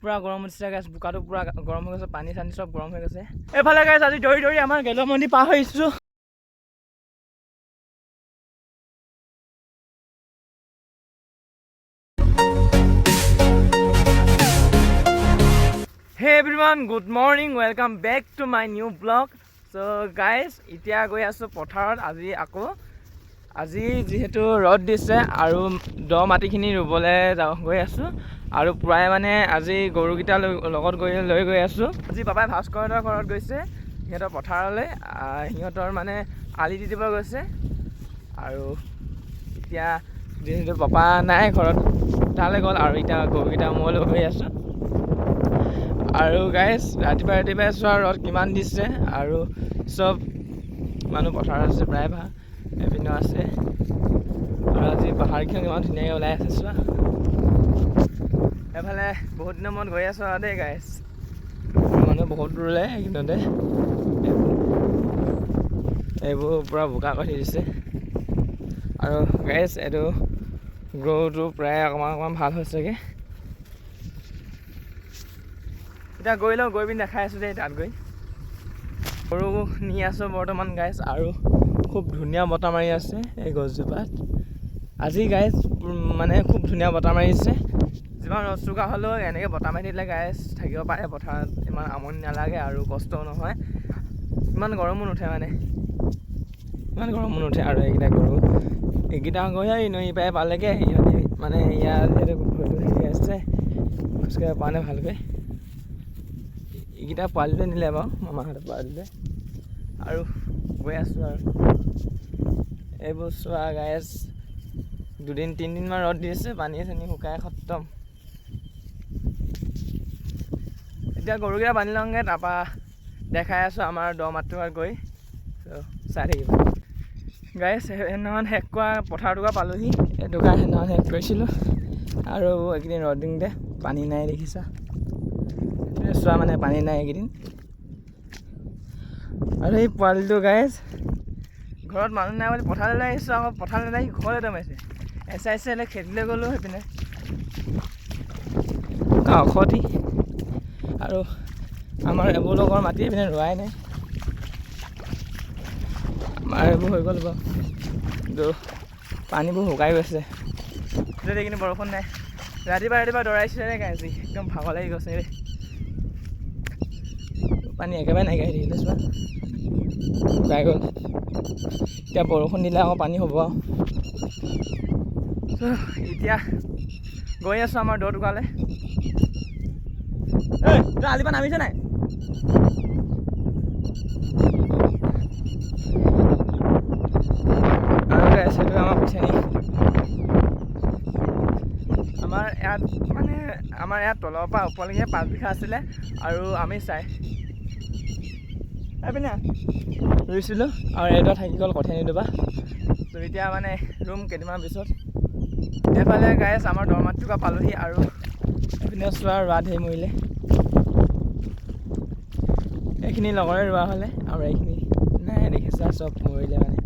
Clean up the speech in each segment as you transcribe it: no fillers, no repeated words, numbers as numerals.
পুৰা গৰম উঠিছে গাইছ, বোকাটো পুৰা গৰম হৈ গৈছে, পানী চানী চব গৰম হৈ গৈছে। এইফালে গাইছ আজি দৌৰি দৌৰি আমাৰ গেলুৱা মন্দিৰ পাৰ হৈ আহিছোঁ। Hey everyone, good morning, welcome back to my new blog. So' guys এতিয়া গৈ আছোঁ পথাৰত। আজি যিহেতু ৰ'দ দিছে আৰু দ মাটিখিনি ৰুবলৈ গৈ আছোঁ আৰু প্ৰায় মানে আজি গৰুকেইটা লগত লৈ গৈ আছোঁ। আজি পাপাই ভাস্কৰহঁতৰ ঘৰত গৈছে, সিহঁতৰ পথাৰলৈ, সিহঁতৰ মানে আলি দি দিব গৈছে। আৰু এতিয়া যিহেতু পাপা নাই ঘৰত, তালৈ গ'ল আৰু এতিয়া গৰুকেইটা মই লৈ গৈ আছোঁ। আৰু গাইজ ৰাতিপুৱাই চোৱা ৰ'দ কিমান দিছে আৰু চব মানুহ পথাৰত আছে, প্ৰায় ভাগ এপিনেও আছে। আৰু আজি পাহাৰখন ইমান ধুনীয়াকৈ ওলাই আছে চোৱা। এফালে বহুত দিনৰ মূৰত গৈ আছোঁ আৰু দেই গাইজ, মানুহ বহুত দূৰলৈ এইকেইদিনতে এইবোৰ পূৰা বোকা কৰি দিছে। আৰু গাইজ এইটো গৰুটো প্ৰায় অকণমান ভাল হৈছেগৈ। এতিয়া গৈ পিনি দেখাই আছোঁ দেই, তাত গৈ গৰু নি আছোঁ বৰ্তমান গাইজ। আৰু খুব ধুনীয়া বতাহ মাৰি আছে এই গছজোপাত আজি গাইজ, মানে খুব ধুনীয়া বতাহ মাৰিছে। যিমান ৰ'দ চোকা হ'লেও এনেকৈ বতাহ মাৰি দিলে গাইজ থাকিব পাৰে পথাৰত, ইমান আমনি নালাগে আৰু কষ্টও নহয়, ইমান গৰমো নুঠে আৰু এইকেইটা গৈ নৈ পাই পালেগৈ। সিহঁতি মানে ইয়াত যিহেতু হেৰি আছে, খোজকাঢ়িব পৰা নাই ভালকৈ। এইকেইটা পোৱালিতে নিলে বাৰু, মামাহঁতে পোৱালিতে। আৰু গৈ আছোঁ আৰু এইবোৰ চোৱা গাইজ, 2-3 দিনমান ৰ'দ দি আছে, পানী চানী শুকাই খতম। এতিয়া গৰুকেইটা বান্ধি লওঁগৈ, তাৰপৰা দেখাই আছোঁ আমাৰ দ মাটিত গৈ। চাই থাকিব গাইজ। সেইদিনাখন শেষ কৰা পথাৰটুকুৰা পালোঁহি, এইটুকুৰা সেইদিনাখন শেষ কৰিছিলোঁ। আৰু এইকেইদিন ৰ'দ দিওঁতে পানী নাই, দেখিছা চোৱা, মানে পানী নাই এইকেইদিন। আৰু এই পোৱালিটো গাইজ ঘৰত মানুহ নাই বুলি পথাৰলৈ আহিছোঁ, আকৌ পথাৰলৈ নাই ঘৰলৈ দমাইছে। এচাইছে খেতিলৈ গ'লোঁ, সেইপিনে ঔষধি। আৰু আমাৰ এইবোৰ লগৰ মাটি এইপিনে ৰোৱাই নাই, আমাৰ এইবোৰ হৈ গ'ল বাৰু, কিন্তু পানীবোৰ শুকাই গৈছে। যদি এইখিনি বৰষুণ নাই, ৰাতিপুৱা দৌৰাইছিলে গাইজ, একদম ভাগৰ লাগি গৈছে দেই। পানী একেবাৰে নাইকিয়া হৈ থাকিলে চোৱা, শুকাই গ'ল। এতিয়া বৰষুণ দিলে আকৌ পানী হ'ব আৰু। এতিয়া গৈ আছোঁ আমাৰ দ টুকুৰালৈ। তই আলিৰ পৰা নামিছে নাই? আৰু গাইছ সেইটো আমাৰ পুঠেনি। আমাৰ ইয়াত তলৰ পৰা ওপৰলৈকে 5 বিঘা আছিলে আৰু আমি এইপিনে ৰুইছিলোঁ আৰু এইটো থাকি গ'ল কঠীয়া নিদবা। ত' এতিয়া মানে ৰুম কেইদিনমান পিছত। এইফালে গাইছ আমাৰ দ মাটিটুকুৰা পালোঁহি আৰু এইপিনে চোৱা ৰোৱা ধেৰ মৰিলে। এইখিনি লগৰে ৰোৱা হ'লে আৰু এইখিনি নাই, দেখিছা চব মৰিলে মানে,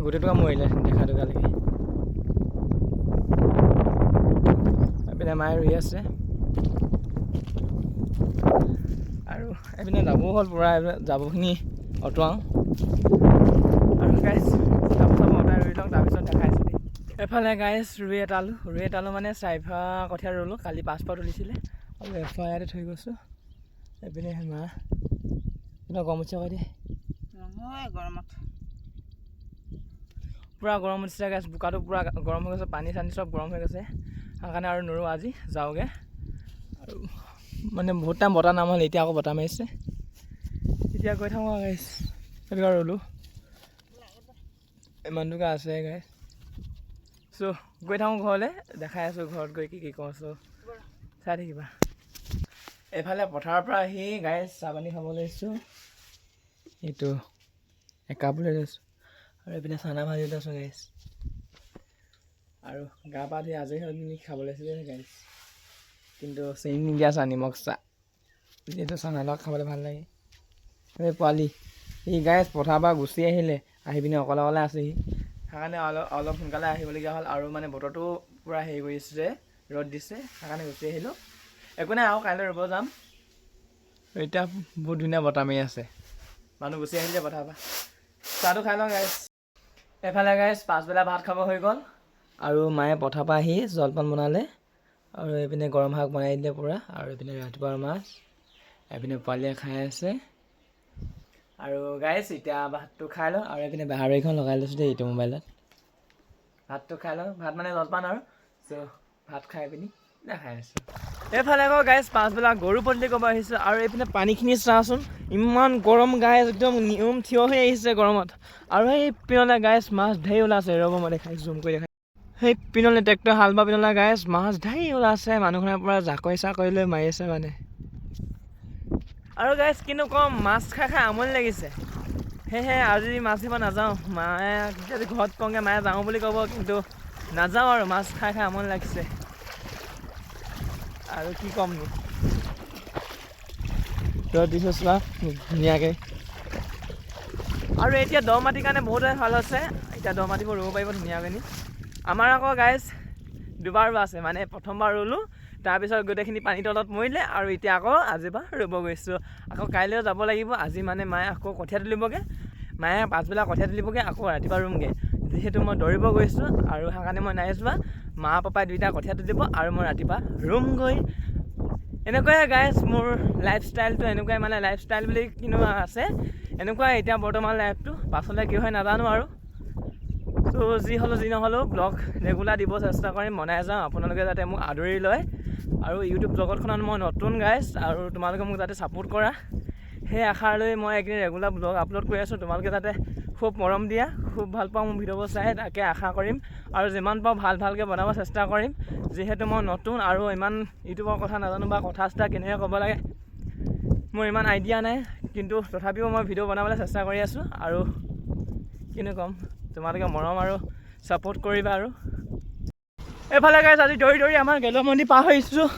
গোটেইটুকুৰা মৰিলে দেখাটুকুৰালৈকে। এইপিনে মায়ে ৰুই আছে আৰু এইপিনে যাবও হ'ল পূৰা, যাবখিনি অঁতৰাওঁ আৰু গাইছ জাবৰ অঁতাই ৰুই লওঁ, তাৰপিছত দেখাইছোঁ দেই। এফালে গাইছ ৰুই এটালোঁ মানে 4 কঠীয়া ৰুলোঁ, কালি 5 তুলিছিলে আৰু এফালে ইয়াতে থৈ গৈছোঁ। এইপিনে মা গৰম উঠিছে কয় দিয়ে, গৰমত পূৰা গৰম উঠিছে গাইছ, বোকাটো পূৰা গৰম হৈ গৈছে, পানী চানী চব গৰম হৈ গৈছে। সেইকাৰণে আৰু নোৰোঁ, আজি যাওঁগৈ। আৰু মানে বহুত টাইম বতাহ নামাৰিল, এতিয়া আকৌ বতাহ মাৰিছে। এতিয়া গৈ থাকোঁ আৰু গাইছ, সেইটো ৰুলোঁ ইমানটুকুৰা আছে গাইছ। চ' গৈ থাকোঁ ঘৰলৈ, দেখাই আছোঁ ঘৰত গৈ কি কৰোঁ, চ' চাই থাকিবা। এইফালে পথাৰৰ পৰা আহি গাইছ চাহ পানী খাব লৈছোঁ, এইটো একাপ লৈ লৈছোঁ আৰু এইপিনে চানা ভাজি লৈছোঁ গাইছ। আৰু গা পা ধুই আজৰি হৈ পিনি খাব লৈছিলোঁ গাইছ, কিন্তু চেনি নিদিয়া চাহ, নিমখ চাহ, যিহেতু চানাৰ লগত খাবলৈ ভাল লাগে। এই পোৱালি সি গাইছ পথাৰৰ পৰা গুচি আহিলে, আহি পিনি অকলে আছেহি, সেইকাৰণে অলপ সোনকালে আহিবলগীয়া হ'ল। আৰু মানে বতৰটো পূৰা হেৰি কৰিছে ৰ'দ দিছে সেইকাৰণে গুচি আহিলোঁ একো নাই আৰু কাইলৈ ৰুব যাম এতিয়া বহুত ধুনীয়া বতাহ মাৰি আছে মানুহ গুচি আহিলে পথাৰৰ পৰা চাহটো খাই লওঁ গাইছ এফালে গাইছ পাছবেলা ভাত খাব হৈ গ'ল আৰু মায়ে পথাৰৰ পৰা আহি জলপান বনালে আৰু এইপিনে গৰম শাক বনাই দিলে পূৰা আৰু এইপিনে ৰাতিপুৱাৰ মাছ এইপিনে পোৱালীয়ে খাই আছে আৰু গাইছ এতিয়া ভাতটো খাই লওঁ আৰু এইপিনে বেহাৰবাৰীখন লগাই লৈছোঁ দেই এইটো মোবাইলত ভাতটো খাই লওঁ ভাত মানে জলপান আৰু চ' ভাত খাই পিনি দেখাই আছোঁ এইফালে আকৌ গাইছ পাছবেলা গৰু পদূলি ক'ব আহিছোঁ আৰু এইপিনে পানীখিনি চাচোন ইমান গৰম গাইছ একদম নিয়ম থিয় হৈ আহিছে গৰমত আৰু সেই পিনলে গাইছ মাছ ঢেৰ ওলাইছে ৰ'ব মই দেখাই জুম কৰি দেখাই সেই পিনলে ট্ৰেক্টৰ হাল বা পিনলে গাইছ মাছ ঢেৰ ওলাইছে মানুহখনে পূৰা জাকৈ চাকৈ লৈ মাৰি আছে মানে আৰু গাইছ কিন্তু কম মাছ খাই খাই আমনি লাগিছে সেয়েহে আজি মাছ ধৰিব নাযাওঁ মায়ে যদি ঘৰত কওঁগৈ মায়ে যাওঁ বুলি ক'ব কিন্তু নাযাওঁ আৰু মাছ খাই খাই আমনি লাগিছে আৰু কি ক'মনো ৰ'দ দিছোঁ চোৱা ধুনীয়াকৈ আৰু এতিয়া দ মাটিৰ কাৰণে বহুতে ভাল হৈছে এতিয়া দ মাটিবোৰ ৰুব পাৰিব ধুনীয়াকৈ নি আমাৰ আকৌ গাইছ দুবাৰ ৰোৱা আছে মানে প্ৰথমবাৰ ৰুলোঁ তাৰপিছত গোটেইখিনি পানী তলত মৰিলে আৰু এতিয়া আকৌ আজিৰ পৰা ৰুব গৈছোঁ আকৌ কাইলৈও যাব লাগিব আজি মানে মায়ে আকৌ কঠীয়া তুলিবগৈ মায়ে পাছবেলা কঠীয়া তুলিবগৈ আকৌ ৰাতিপুৱা ৰুমগৈ যিহেতু মই দৌৰিব গৈছোঁ আৰু সেইকাৰণে মই নাই যোৱা মা পাপাই দুইটা কঠীয়া তুলিব আৰু মই ৰাতিপুৱা ৰুমগৈ এনেকুৱাই গাইছ মোৰ লাইফষ্টাইলটো এনেকুৱাই মানে লাইফষ্টাইল বুলি কিনো আছে এনেকুৱাই এতিয়া বৰ্তমান লাইফটো পাছলৈ কি হয় নাজানো আৰু চ' যি হ'লেও যি নহ'লেও ব্লগ ৰেগুলাৰ দিব চেষ্টা কৰিম বনাই যাওঁ আপোনালোকে যাতে মোক আদৰি লয় আৰু ইউটিউব জগতখনত মই নতুন গাইছ আৰু তোমালোকে মোক যাতে ছাপোৰ্ট কৰা সেই আশাৰ লৈ মই একদিন ৰেগুলাৰ ব্লগ আপলোড কৰি আছোঁ তোমালোকে যাতে খুব মৰম দিয়া খুব ভাল পাওঁ মোৰ ভিডিঅ'বোৰ চাই তাকে আশা কৰিম আৰু যিমান পাওঁ ভালকৈ বনাব চেষ্টা কৰিম যিহেতু মই নতুন আৰু ইমান ইউটিউবৰ কথা নাজানো বা কথা চথা কেনেকৈ ক'ব লাগে মোৰ ইমান আইডিয়া নাই কিন্তু তথাপিও মই ভিডিঅ' বনাবলৈ চেষ্টা কৰি আছোঁ আৰু কিনো ক'ম তোমালোকে মৰম আৰু ছাপোৰ্ট কৰিবা আৰু এইফালে গাইছ আজি দৌৰি দৌৰি আমাৰ গেলুৱা মন্দিৰ পাৰ হৈছোঁ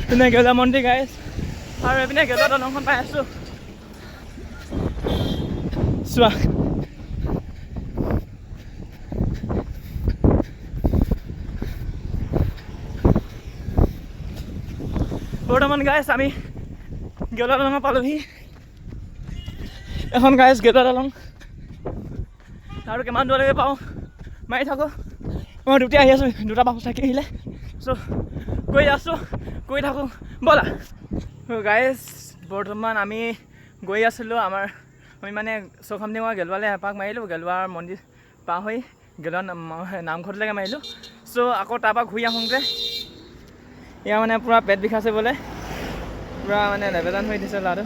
এইপিনে গেলুৱা মন্দিৰ গাইছ আৰু এইপিনে গেলুৱা দলংখন পাই আছোঁ চোৱা বৰ্তমান গাইছ আমি গেলুৱা দলং পালোহি এখন গাইছ গেলুৱা দলং আৰু কিমান দূৰলৈকে পাওঁ মাৰি থাকোঁ মই দুটা আহি আছোঁ দুটা বাছ থাকি আহিলে চ' গৈ থাকোঁ ব'লা গাইছ বৰ্তমান আমি গৈ আছিলোঁ আমি মানে চৌখামনি মই গেলুৱালৈ এপাক মাৰিলোঁ গেলুৱাৰ মন্দিৰ পাৰ হৈ গেলুৱা নামঘৰলৈকে মাৰিলোঁ চ' আকৌ তাৰপৰা ঘূৰি আহোঁগৈ এয়া মানে পূৰা পেট বিষাইছে বোলে পূৰা মানে লেবেজান হৈ দিছে ল'ৰাটো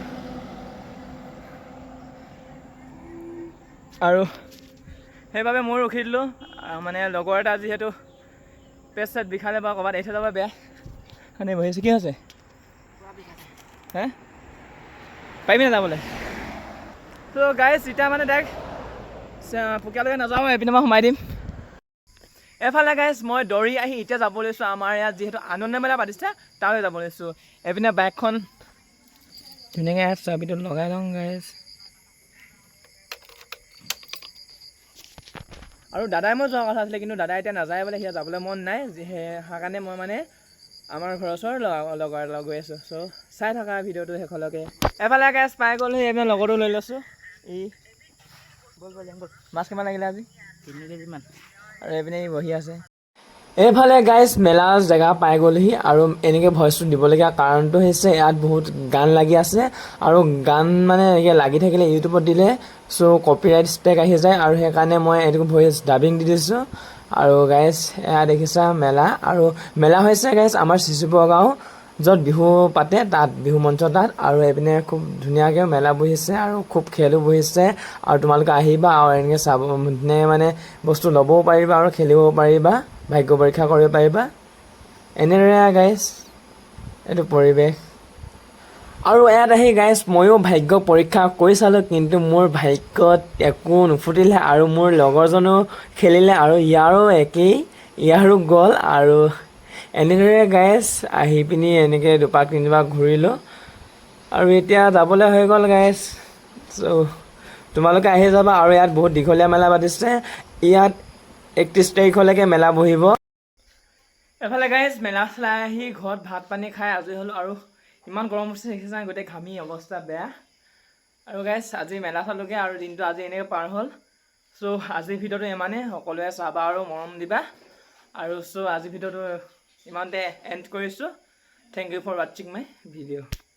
আৰু সেইবাবে মই ৰখি দিলোঁ মানে লগৰ এটা যিহেতু পেট চেট বিষালে বা ক'ৰবাত এৰি থৈ যাব বেয়া মানে বহিছে কি হৈছে হে পাৰিবি নে যাবলৈ ত' গাইছ এতিয়া মানে ডাইৰেক্ট পুকিয়ালৈকে নাযাওঁ এইপিনে মই সোমাই দিম এফালে গাইছ মই দৌৰি আহি এতিয়া যাব লৈছোঁ আমাৰ ইয়াত যিহেতু আনন্দ মেলা পাতিছে তালৈ যাব লৈছোঁ এইপিনে বাইকখন ধুনীয়াকৈ ইয়াত চাবিটো লগাই লওঁ গাইছ আৰু দাদাই মই যোৱা কথা আছিলে কিন্তু দাদাই এতিয়া নাযায় বোলে সিয়া যাবলৈ মন নাই সেইকাৰণে মই মানে আমাৰ ঘৰৰ ওচৰৰ লগৰ লগ গৈ আছোঁ চ' চাই থকা ভিডিঅ'টো শেষলৈকে এফালে গাইছ পাই গ'লো এইপিনে লগৰটো লৈ লৈছোঁ মাছ কিমান লাগিলে আজি 3 কেজিমান আৰু এইপিনে বহি আছে এইফালে গাইছ মেলা জেগা পাই গ'লহি আৰু এনেকৈ ভইচটো দিবলগীয়া কাৰণটো হৈছে ইয়াত বহুত গান লাগি আছে আৰু গান মানে এনেকৈ লাগি থাকিলে ইউটিউবত দিলে চ' কপিৰাইট ষ্ট্ৰাইক আহি যায় আৰু সেইকাৰণে মই এইটো ভইচ ডাবিং দি দিছোঁ আৰু গাইছ এয়া দেখিছা মেলা আৰু মেলা হৈছে গাইছ আমাৰ চিচুপুৰ গাঁও য'ত বিহু পাতে তাত বিহু মঞ্চ তাত আৰু এইপিনে খুব ধুনীয়াকৈ মেলা বহিছে আৰু খুব খেলো বহিছে আৰু তোমালোকে আহিবা আৰু এনেকৈ চাব মানে বস্তু ল'বও পাৰিবা আৰু খেলিবও পাৰিবা ভাগ্য পৰীক্ষা কৰিব পাৰিবা এনেদৰে গাইছ এইটো পৰিৱেশ আৰু ইয়াত আহি গাইছ ময়ো ভাগ্য পৰীক্ষা কৰি চালোঁ কিন্তু মোৰ ভাগ্যত একো নুফুটিলে আৰু মোৰ লগৰজনো খেলিলে আৰু ইয়াৰো একেই ইয়াৰো গ'ল আৰু এনেদৰে গাইছ আহি পিনি এনেকৈ দুপাক তিনিপাক ঘূৰিলোঁ আৰু এতিয়া যাবলৈ হৈ গ'ল গাইছ চ' তোমালোকে আহি যাবা আৰু ইয়াত বহুত দীঘলীয়া মেলা পাতিছে ইয়াত 31 তাৰিখলৈকে মেলা বহিব। এফালে গাইজ মেলা চাই আহি ঘৰত ভাত পানী খাই আজৰি হ'লোঁ আৰু ইমান গৰম হৈছে দেখিছা গোটেই ঘামি অৱস্থা বেয়া। আৰু গাইজ আজি মেলা চালোগৈ আৰু দিনটো আজি এনেকৈ পাৰ হ'ল। চ' আজিৰ ভিডিঅ'টো ইমানেই, সকলোৱে চাবা আৰু মৰম দিবা। আৰু চ' আজিৰ ভিডিঅ'টো ইমানতে এণ্ড কৰিছোঁ। থেংক ইউ ফৰ ৱাচিং মাই ভিডিঅ'।